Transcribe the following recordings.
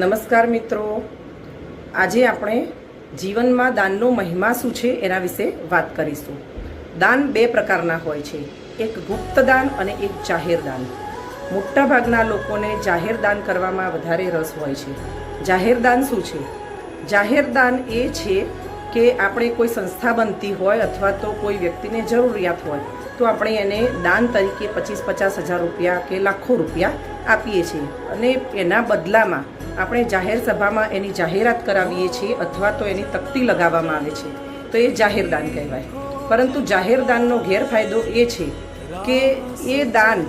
નમસ્કાર મિત્રો, આજે આપણે જીવનમાં દાનનો મહિમા શું છે એના વિશે વાત કરીશું। દાન બે પ્રકારના હોય છે, એક ગુપ્ત દાન અને એક જાહેર દાન। મોટાભાગના લોકોને જાહેર દાન કરવામાં વધારે રસ હોય છે। જાહેર દાન શું છે? જાહેર દાન એ છે કે આપણે કોઈ સંસ્થા બનતી હોય અથવા તો કોઈ વ્યક્તિને જરૂરિયાત હોય તો આપણે એને દાન તરીકે 25-50 હજાર રૂપિયા કે લાખો રૂપિયા આપીએ છીએ અને એના બદલામાં આપણે જાહેર સભામાં એની જાહેરાત કરાવીએ છીએ અથવા તો એની તકતી લગાવવામાં આવે છે, તો એ જાહેર દાન કહેવાય। પરંતુ જાહેર દાનનો ગેરફાયદો એ છે કે એ દાન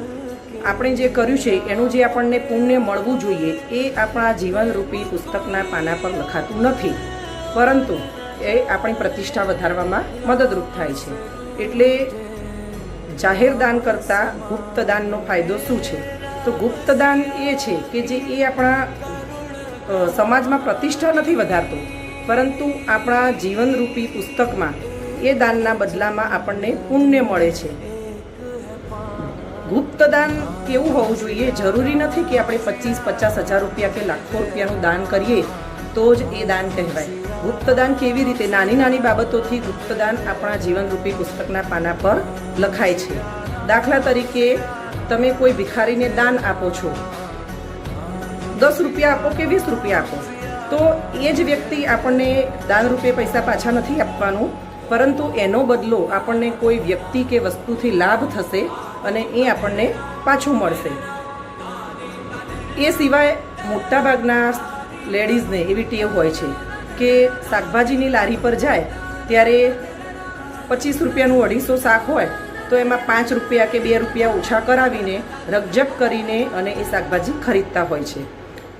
આપણે જે કર્યું છે એનું જે આપણને પુણ્ય મળવું જોઈએ એ આપણા જીવનરૂપી પુસ્તકના પાના પર લખાતું નથી, પરંતુ એ આપણી પ્રતિષ્ઠા વધારવામાં મદદરૂપ થાય છે। એટલે જાહેર દાન કરતાં ગુપ્ત દાનનો ફાયદો શું છે? તો ગુપ્ત દાન એ છે કે જે એ આપણા સમાજમાં પ્રતિષ્ઠા નથી વધારતું, પરંતુ આપણા જીવનરૂપી પુસ્તકમાં એ દાનના બદલામાં આપણને પુણ્ય મળે છે। ગુપ્ત દાન કેવું હોવું જોઈએ? જરૂરી નથી કે આપણે 25-50 હજાર રૂપિયા કે લાખો રૂપિયાનું દાન કરીએ તો જ એ દાન કહેવાય। ગુપ્ત દાન કેવી રીતે? નાની નાની બાબતોથી ગુપ્ત દાન આપણા જીવનરૂપી પુસ્તકના પાના પર લખાય છે। દાખલા તરીકે તમે કોઈ ભિખારીને દાન આપો છો, 10 રૂપિયા આપો કે 20 રૂપિયા આપો, તો એ જ વ્યક્તિ આપણને દાન રૂપે પૈસા પાછા નથી આપવાનું, પરંતુ એનો બદલો આપણને કોઈ વ્યક્તિ કે વસ્તુથી લાભ થશે અને એ આપણને પાછું મળશે। એ સિવાય મોટાભાગના લેડીઝને એવી ટેવ હોય છે કે શાકભાજીની લારી પર જાય ત્યારે 25 રૂપિયાનું 250 શાક હોય તો એમાં 5 રૂપિયા કે 2 રૂપિયા ઓછા કરાવીને રકઝક કરીને અને એ શાકભાજી ખરીદતા હોય છે।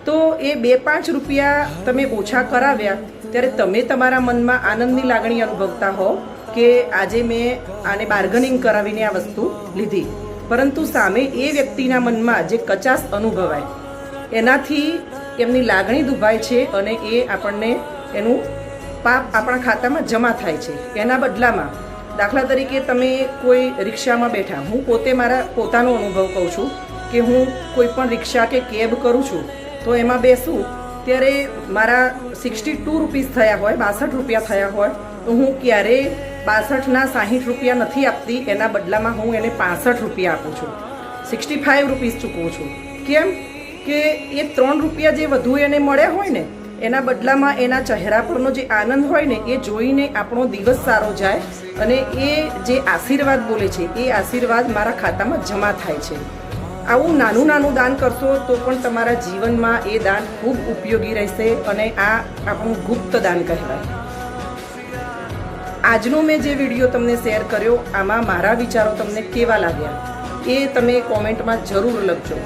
તો એ 2-5 રૂપિયા તમે ઓછા કરાવ્યા ત્યારે તમે તમારા મનમાં આનંદની લાગણી અનુભવતા હો કે આજે મેં આને બાર્ગનિંગ કરાવીને આ વસ્તુ લીધી, પરંતુ સામે એ વ્યક્તિના મનમાં જે કચાશ અનુભવાય એનાથી એમની લાગણી દુભાય છે અને એ આપણને એનું પાપ આપણા ખાતામાં જમા થાય છે। એના બદલામાં દાખલા તરીકે તમે કોઈ રિક્ષામાં બેઠા, હું પોતે મારા પોતાનો અનુભવ કહું છું કે હું કોઈ પણ રિક્ષા કે કેબ કરું છું તો એમાં બેસું ત્યારે મારા 62 રૂપીસ થયા હોય, 62 રૂપિયા થયા હોય તો હું ક્યારેય 62ના 60 રૂપિયા નથી આપતી, એના બદલામાં હું એને 65 રૂપિયા આપું છું, 65 રૂપીસ ચૂકવું છું। કેમ કે એ 3 રૂપિયા જે વધુ એને મળ્યા હોય ને એના બદલામાં એના ચહેરા પરનો જે આનંદ હોય ને એ જોઈને આપણો દિવસ સારો જાય અને એ જે આશીર્વાદ બોલે છે એ આશીર્વાદ મારા ખાતામાં જમા થાય છે। આવું નાનું નાનું દાન કરશો તો પણ તમારા જીવનમાં એ દાન ખૂબ ઉપયોગી રહેશે અને આ આપણું ગુપ્ત દાન કહેવાય। આજનો મેં જે વિડીયો તમને શેર કર્યો આમાં મારા વિચારો તમને કેવા લાગ્યા એ તમે કોમેન્ટમાં જરૂર લખજો।